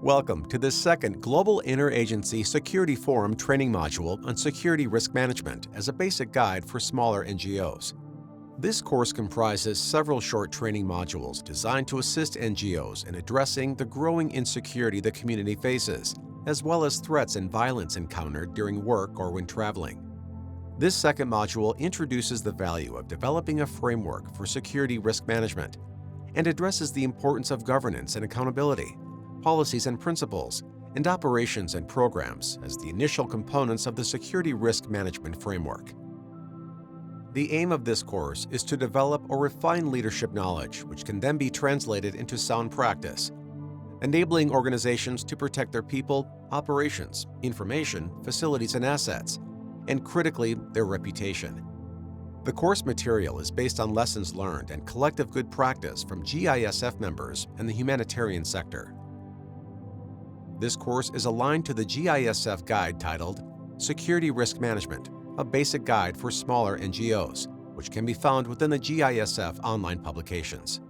Welcome to the second Global Interagency Security Forum training module on security risk management as a basic guide for smaller NGOs. This course comprises several short training modules designed to assist NGOs in addressing the growing insecurity the community faces, as well as threats and violence encountered during work or when traveling. This second module introduces the value of developing a framework for security risk management and addresses the importance of governance and accountability, policies and principles, and operations and programs as the initial components of the security risk management framework. The aim of this course is to develop or refine leadership knowledge, which can then be translated into sound practice, enabling organizations to protect their people, operations, information, facilities, and assets, and critically, their reputation. The course material is based on lessons learned and collective good practice from GISF members and the humanitarian sector. This course is aligned to the GISF guide titled Security Risk Management, a basic guide for smaller NGOs, which can be found within the GISF online publications.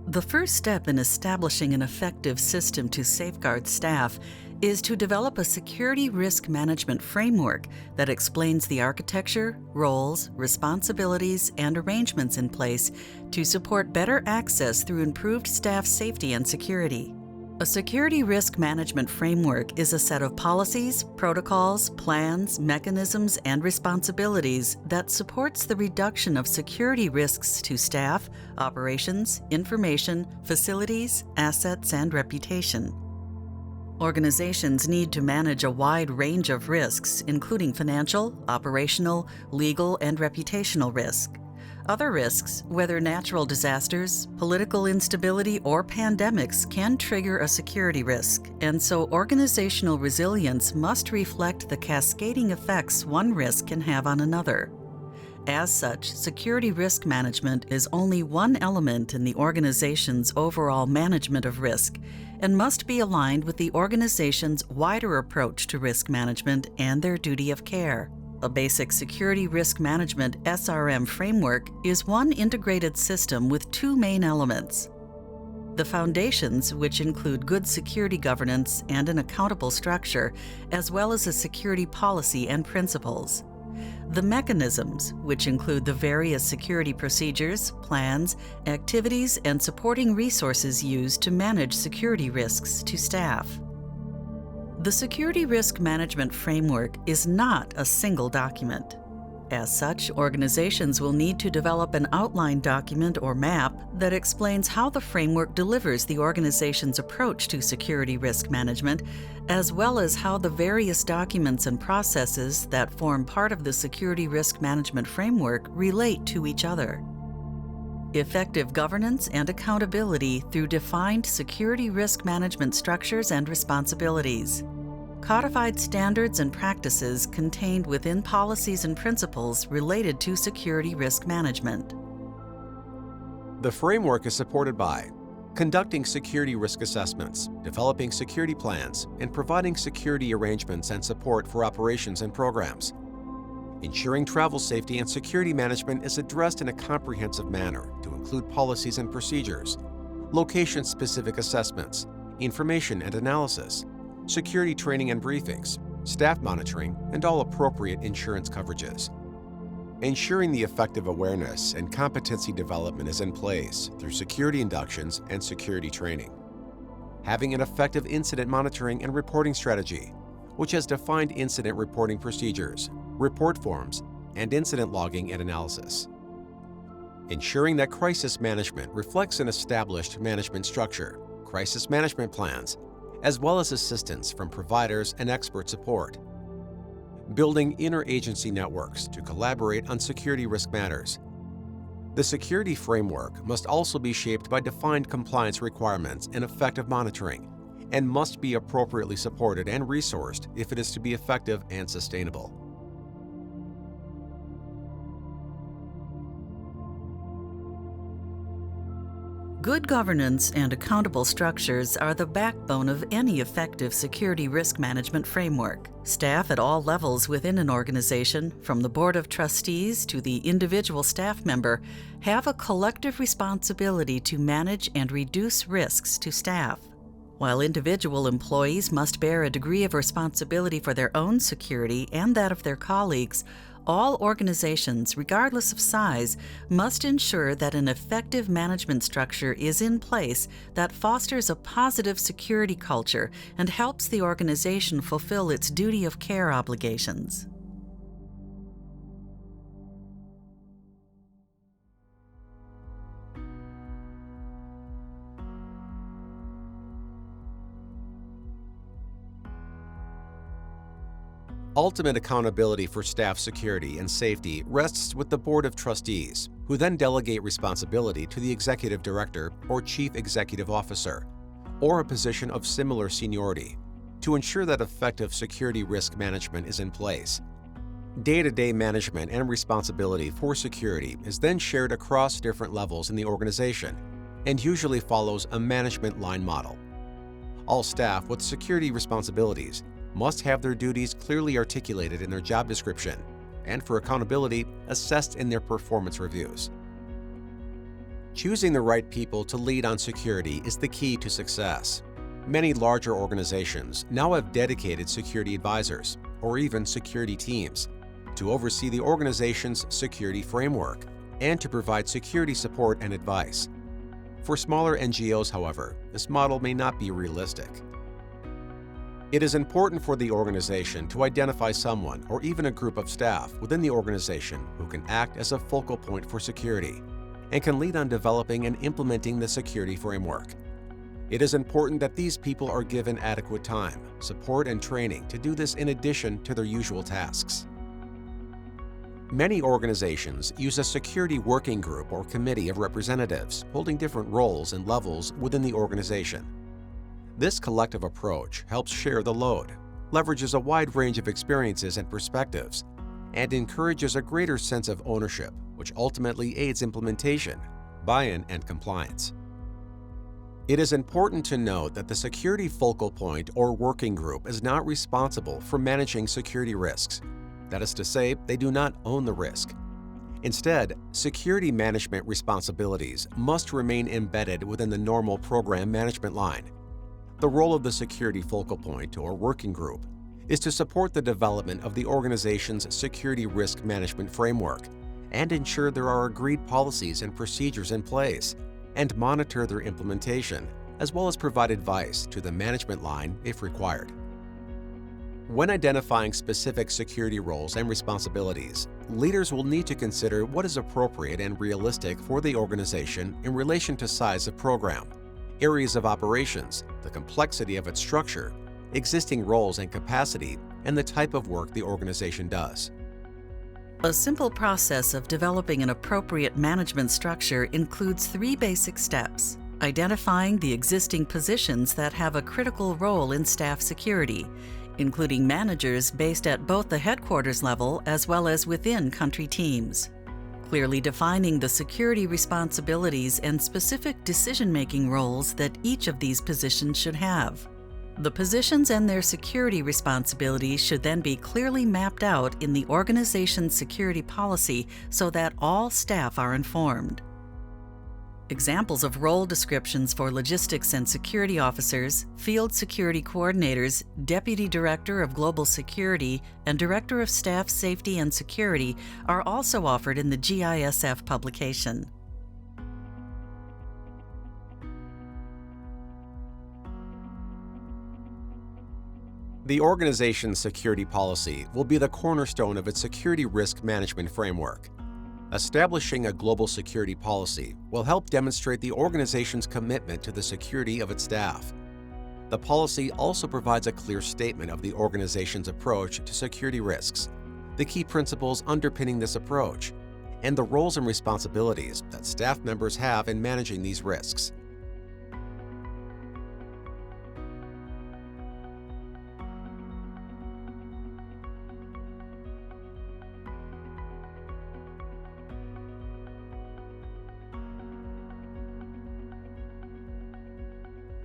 The first step in establishing an effective system to safeguard staff is to develop a security risk management framework that explains the architecture, roles, responsibilities, and arrangements in place to support better access through improved staff safety and security. A security risk management framework is a set of policies, protocols, plans, mechanisms, and responsibilities that supports the reduction of security risks to staff, operations, information, facilities, assets, and reputation. Organizations need to manage a wide range of risks, including financial, operational, legal, and reputational risk. Other risks, whether natural disasters, political instability, or pandemics, can trigger a security risk, and so organizational resilience must reflect the cascading effects one risk can have on another. As such, security risk management is only one element in the organization's overall management of risk and must be aligned with the organization's wider approach to risk management and their duty of care. A basic security risk management (SRM) framework is one integrated system with two main elements: the foundations, which include good security governance and an accountable structure, as well as a security policy and principles; the mechanisms, which include the various security procedures, plans, activities, and supporting resources used to manage security risks to staff. The Security Risk Management Framework is not a single document. As such, organizations will need to develop an outline document or map that explains how the framework delivers the organization's approach to security risk management, as well as how the various documents and processes that form part of the Security Risk Management Framework relate to each other. Effective governance and accountability through defined security risk management structures and responsibilities. Codified standards and practices contained within policies and principles related to security risk management. The framework is supported by conducting security risk assessments, developing security plans, and providing security arrangements and support for operations and programs. Ensuring travel safety and security management is addressed in a comprehensive manner to include policies and procedures, location-specific assessments, information and analysis, security training and briefings, staff monitoring, and all appropriate insurance coverages. Ensuring the effective awareness and competency development is in place through security inductions and security training. Having an effective incident monitoring and reporting strategy, which has defined incident reporting procedures, report forms, and incident logging and analysis. Ensuring that crisis management reflects an established management structure, crisis management plans, as well as assistance from providers and expert support. Building interagency networks to collaborate on security risk matters. The security framework must also be shaped by defined compliance requirements and effective monitoring, and must be appropriately supported and resourced if it is to be effective and sustainable. Good governance and accountable structures are the backbone of any effective security risk management framework. Staff at all levels within an organization, from the Board of Trustees to the individual staff member, have a collective responsibility to manage and reduce risks to staff. While individual employees must bear a degree of responsibility for their own security and that of their colleagues, all organizations, regardless of size, must ensure that an effective management structure is in place that fosters a positive security culture and helps the organization fulfill its duty of care obligations. Ultimate accountability for staff security and safety rests with the Board of Trustees, who then delegate responsibility to the Executive Director or Chief Executive Officer, or a position of similar seniority, to ensure that effective security risk management is in place. Day-to-day management and responsibility for security is then shared across different levels in the organization and usually follows a management line model. All staff with security responsibilities must have their duties clearly articulated in their job description and, for accountability, assessed in their performance reviews. Choosing the right people to lead on security is the key to success. Many larger organizations now have dedicated security advisors, or even security teams, to oversee the organization's security framework and to provide security support and advice. For smaller NGOs, however, this model may not be realistic. It is important for the organization to identify someone or even a group of staff within the organization who can act as a focal point for security and can lead on developing and implementing the security framework. It is important that these people are given adequate time, support, and training to do this in addition to their usual tasks. Many organizations use a security working group or committee of representatives holding different roles and levels within the organization. This collective approach helps share the load, leverages a wide range of experiences and perspectives, and encourages a greater sense of ownership, which ultimately aids implementation, buy-in, and compliance. It is important to note that the security focal point or working group is not responsible for managing security risks. That is to say, they do not own the risk. Instead, security management responsibilities must remain embedded within the normal program management line. The role of the security focal point or working group is to support the development of the organization's security risk management framework and ensure there are agreed policies and procedures in place, and monitor their implementation, as well as provide advice to the management line if required. When identifying specific security roles and responsibilities, leaders will need to consider what is appropriate and realistic for the organization in relation to size of program, areas of operations, the complexity of its structure, existing roles and capacity, and the type of work the organization does. A simple process of developing an appropriate management structure includes 3 basic steps: identifying the existing positions that have a critical role in staff security, including managers based at both the headquarters level as well as within country teams. Clearly defining the security responsibilities and specific decision-making roles that each of these positions should have. The positions and their security responsibilities should then be clearly mapped out in the organization's security policy so that all staff are informed. Examples of role descriptions for logistics and security officers, field security coordinators, deputy director of global security, and director of staff safety and security are also offered in the GISF publication. The organization's security policy will be the cornerstone of its security risk management framework. Establishing a global security policy will help demonstrate the organization's commitment to the security of its staff. The policy also provides a clear statement of the organization's approach to security risks, the key principles underpinning this approach, and the roles and responsibilities that staff members have in managing these risks.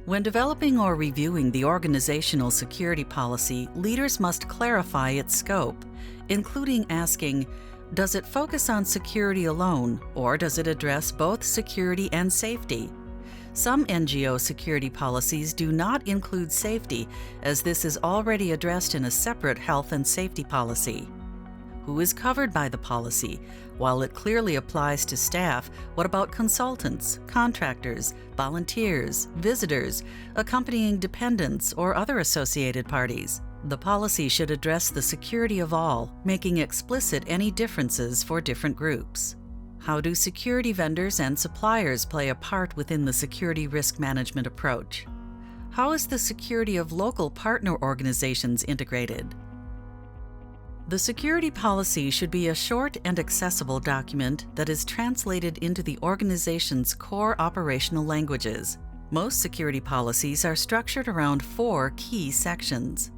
When developing or reviewing the organizational security policy, leaders must clarify its scope, including asking, does it focus on security alone, or does it address both security and safety? Some NGO security policies do not include safety, as this is already addressed in a separate health and safety policy. Who is covered by the policy? While it clearly applies to staff, what about consultants, contractors, volunteers, visitors, accompanying dependents, or other associated parties? The policy should address the security of all, making explicit any differences for different groups. How do security vendors and suppliers play a part within the security risk management approach? How is the security of local partner organizations integrated? The security policy should be a short and accessible document that is translated into the organization's core operational languages. Most security policies are structured around 4 key sections.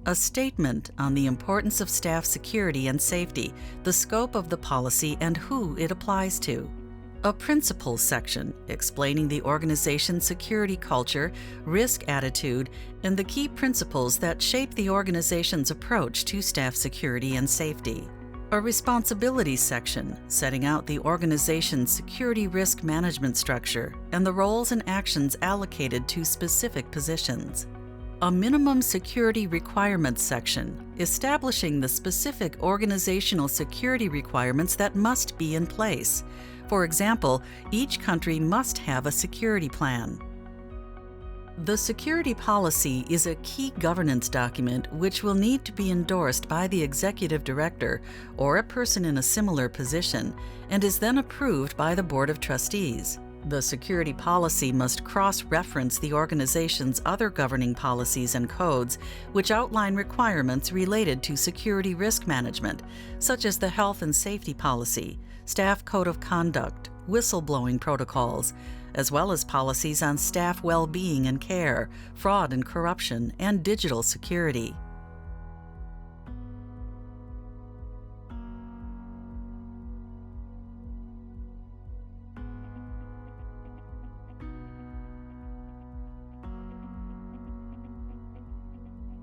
A statement on the importance of staff security and safety, the scope of the policy, and who it applies to. A principles section explaining the organization's security culture, risk attitude, and the key principles that shape the organization's approach to staff security and safety. A responsibilities section setting out the organization's security risk management structure and the roles and actions allocated to specific positions. A minimum security requirements section establishing the specific organizational security requirements that must be in place. For example, each country must have a security plan. The security policy is a key governance document which will need to be endorsed by the executive director or a person in a similar position and is then approved by the Board of Trustees. The security policy must cross-reference the organization's other governing policies and codes, which outline requirements related to security risk management, such as the health and safety policy, staff code of conduct, whistleblowing protocols, as well as policies on staff well-being and care, fraud and corruption, and digital security.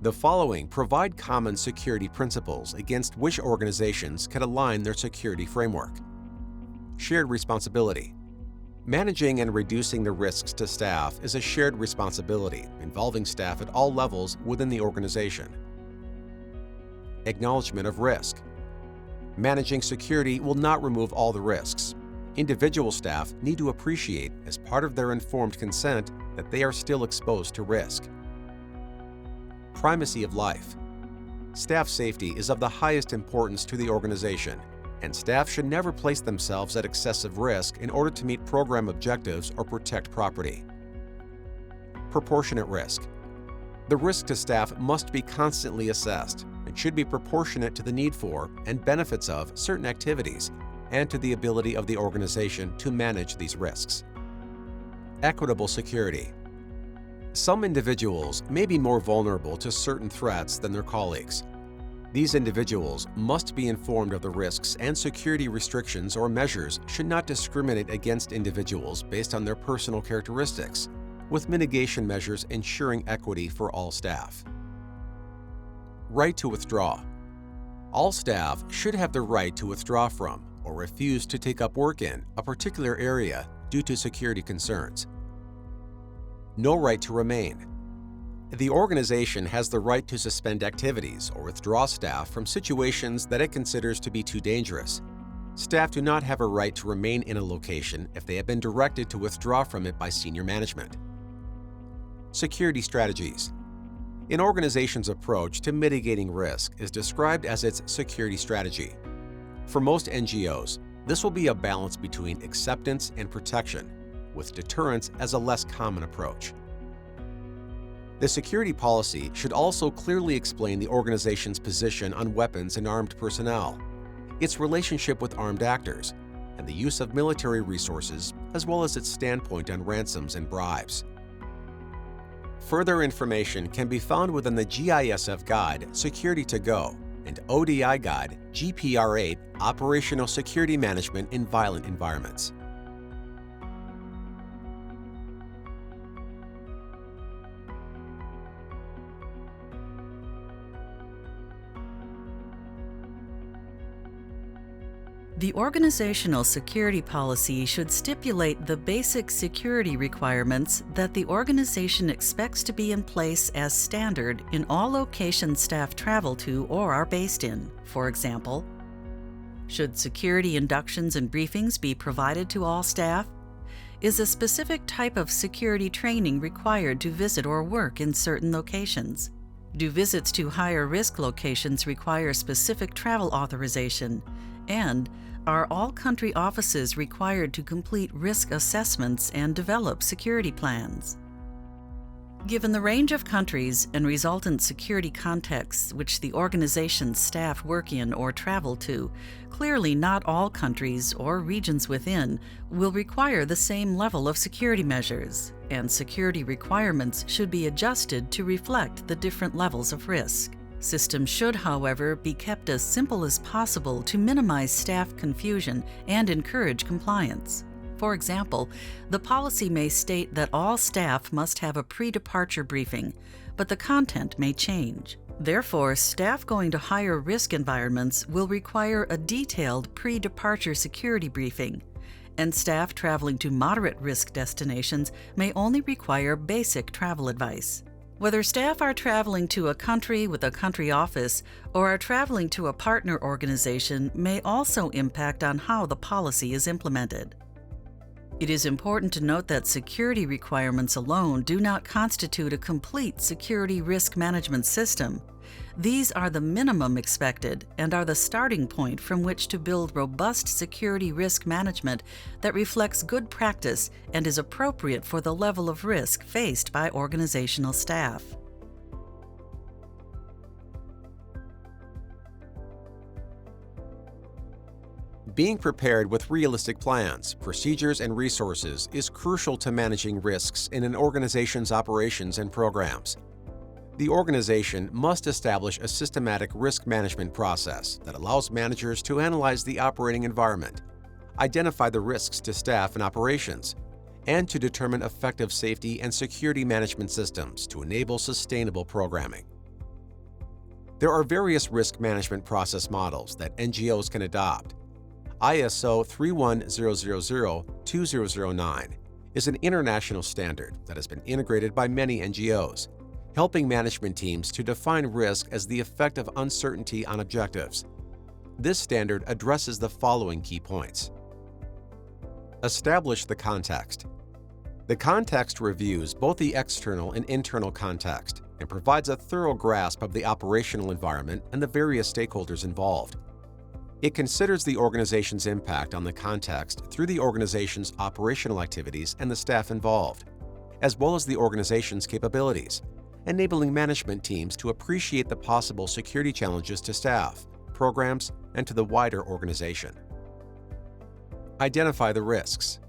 The following provide common security principles against which organizations can align their security framework. Shared responsibility. Managing and reducing the risks to staff is a shared responsibility involving staff at all levels within the organization. Acknowledgement of risk. Managing security will not remove all the risks. Individual staff need to appreciate, as part of their informed consent, that they are still exposed to risk. Primacy of life. Staff safety is of the highest importance to the organization, and staff should never place themselves at excessive risk in order to meet program objectives or protect property. Proportionate risk. The risk to staff must be constantly assessed and should be proportionate to the need for and benefits of certain activities and to the ability of the organization to manage these risks. Equitable security. Some individuals may be more vulnerable to certain threats than their colleagues. These individuals must be informed of the risks, and security restrictions or measures should not discriminate against individuals based on their personal characteristics, with mitigation measures ensuring equity for all staff. Right to withdraw. All staff should have the right to withdraw from or refuse to take up work in a particular area due to security concerns. No right to remain. The organization has the right to suspend activities or withdraw staff from situations that it considers to be too dangerous. Staff do not have a right to remain in a location if they have been directed to withdraw from it by senior management. Security strategies. An organization's approach to mitigating risk is described as its security strategy. For most NGOs, this will be a balance between acceptance and protection, with deterrence as a less common approach. The security policy should also clearly explain the organization's position on weapons and armed personnel, its relationship with armed actors, and the use of military resources, as well as its standpoint on ransoms and bribes. Further information can be found within the GISF Guide Security to Go and ODI Guide GPR8 Operational Security Management in Violent Environments. The organizational security policy should stipulate the basic security requirements that the organization expects to be in place as standard in all locations staff travel to or are based in. For example, should security inductions and briefings be provided to all staff? Is a specific type of security training required to visit or work in certain locations? Do visits to higher risk locations require specific travel authorization? And are all country offices required to complete risk assessments and develop security plans? Given the range of countries and resultant security contexts which the organization's staff work in or travel to, clearly not all countries or regions within will require the same level of security measures, and security requirements should be adjusted to reflect the different levels of risk. Systems should, however, be kept as simple as possible to minimize staff confusion and encourage compliance. For example, the policy may state that all staff must have a pre-departure briefing, but the content may change. Therefore, staff going to higher risk environments will require a detailed pre-departure security briefing, and staff traveling to moderate risk destinations may only require basic travel advice. Whether staff are traveling to a country with a country office or are traveling to a partner organization may also impact on how the policy is implemented. It is important to note that security requirements alone do not constitute a complete security risk management system. These are the minimum expected and are the starting point from which to build robust security risk management that reflects good practice and is appropriate for the level of risk faced by organizational staff. Being prepared with realistic plans, procedures, and resources is crucial to managing risks in an organization's operations and programs. The organization must establish a systematic risk management process that allows managers to analyze the operating environment, identify the risks to staff and operations, and to determine effective safety and security management systems to enable sustainable programming. There are various risk management process models that NGOs can adopt. ISO 31000-2009 is an international standard that has been integrated by many NGOs, helping management teams to define risk as the effect of uncertainty on objectives. This standard addresses the following key points. Establish the context. The context reviews both the external and internal context and provides a thorough grasp of the operational environment and the various stakeholders involved. It considers the organization's impact on the context through the organization's operational activities and the staff involved, as well as the organization's capabilities, enabling management teams to appreciate the possible security challenges to staff, programs, and to the wider organization. Identify the risks.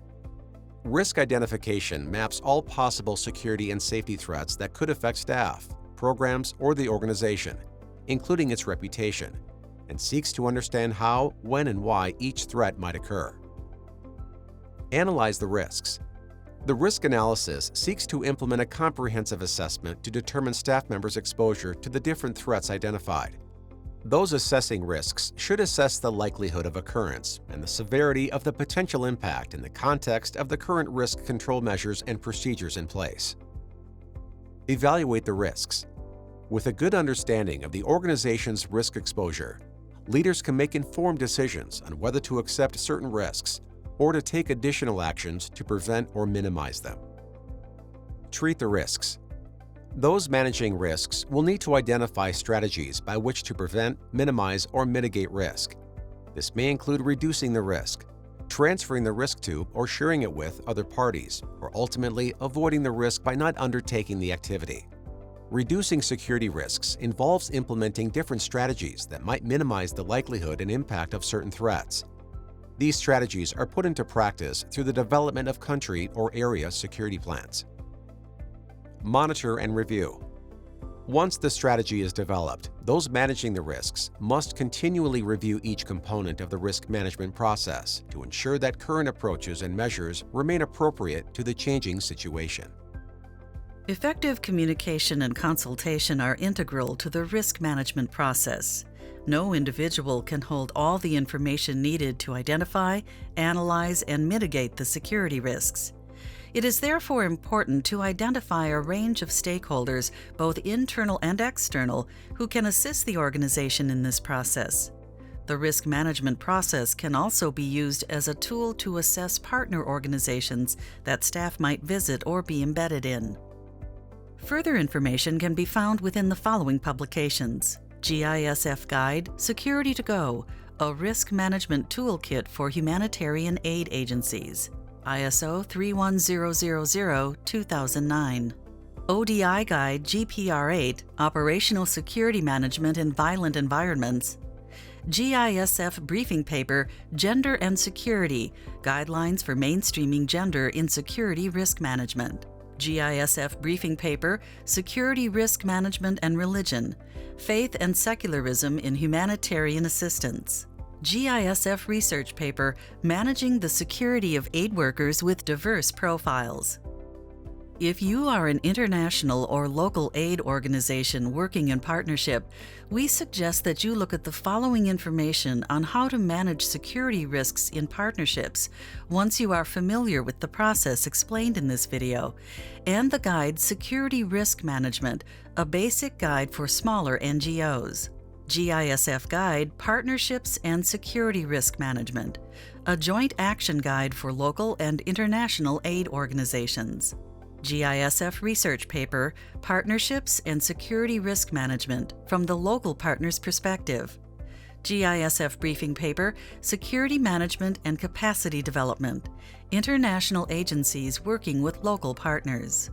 Risk identification maps all possible security and safety threats that could affect staff, programs, or the organization, including its reputation, and seeks to understand how, when, and why each threat might occur. Analyze the risks. The risk analysis seeks to implement a comprehensive assessment to determine staff members' exposure to the different threats identified. Those assessing risks should assess the likelihood of occurrence and the severity of the potential impact in the context of the current risk control measures and procedures in place. Evaluate the risks. With a good understanding of the organization's risk exposure, leaders can make informed decisions on whether to accept certain risks or to take additional actions to prevent or minimize them. Treat the risks. Those managing risks will need to identify strategies by which to prevent, minimize, or mitigate risk. This may include reducing the risk, transferring the risk to or sharing it with other parties, or ultimately avoiding the risk by not undertaking the activity. Reducing security risks involves implementing different strategies that might minimize the likelihood and impact of certain threats. These strategies are put into practice through the development of country or area security plans. Monitor and review. Once the strategy is developed, those managing the risks must continually review each component of the risk management process to ensure that current approaches and measures remain appropriate to the changing situation. Effective communication and consultation are integral to the risk management process. No individual can hold all the information needed to identify, analyze, and mitigate the security risks. It is therefore important to identify a range of stakeholders, both internal and external, who can assist the organization in this process. The risk management process can also be used as a tool to assess partner organizations that staff might visit or be embedded in. Further information can be found within the following publications: GISF Guide, Security to Go, a risk management toolkit for humanitarian aid agencies, ISO 31000-2009. ODI Guide GPR8, Operational Security Management in Violent Environments. GISF Briefing Paper, Gender and Security, Guidelines for Mainstreaming Gender in Security Risk Management. GISF Briefing Paper, Security Risk Management and Religion, Faith and Secularism in Humanitarian Assistance. GISF Research Paper, Managing the Security of Aid Workers with Diverse Profiles. If you are an international or local aid organization working in partnership, we suggest that you look at the following information on how to manage security risks in partnerships once you are familiar with the process explained in this video, and the guide Security Risk Management, a basic guide for smaller NGOs. GISF Guide, Partnerships and Security Risk Management, a joint action guide for local and international aid organizations. GISF Research Paper, Partnerships and Security Risk Management from the Local Partner's Perspective. GISF Briefing Paper, Security Management and Capacity Development, International Agencies Working with Local Partners.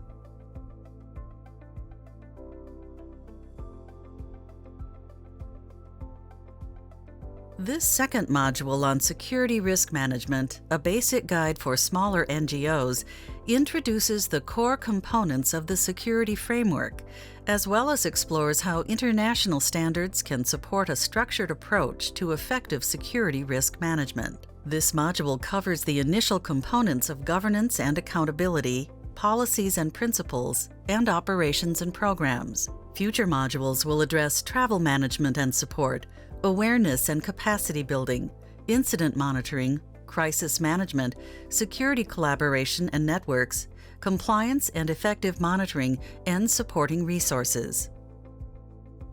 This second module on Security Risk Management, a basic guide for smaller NGOs, introduces the core components of the security framework, as well as explores how international standards can support a structured approach to effective security risk management. This module covers the initial components of governance and accountability, policies and principles, and operations and programs. Future modules will address travel management and support, awareness and capacity building, incident monitoring, crisis management, security collaboration and networks, compliance and effective monitoring, and supporting resources.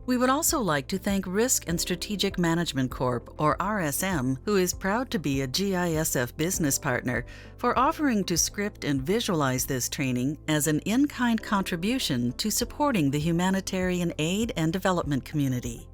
We would also like to thank Risk and Strategic Management Corp., or RSM, who is proud to be a GISF business partner, for offering to script and visualize this training as an in-kind contribution to supporting the humanitarian aid and development community.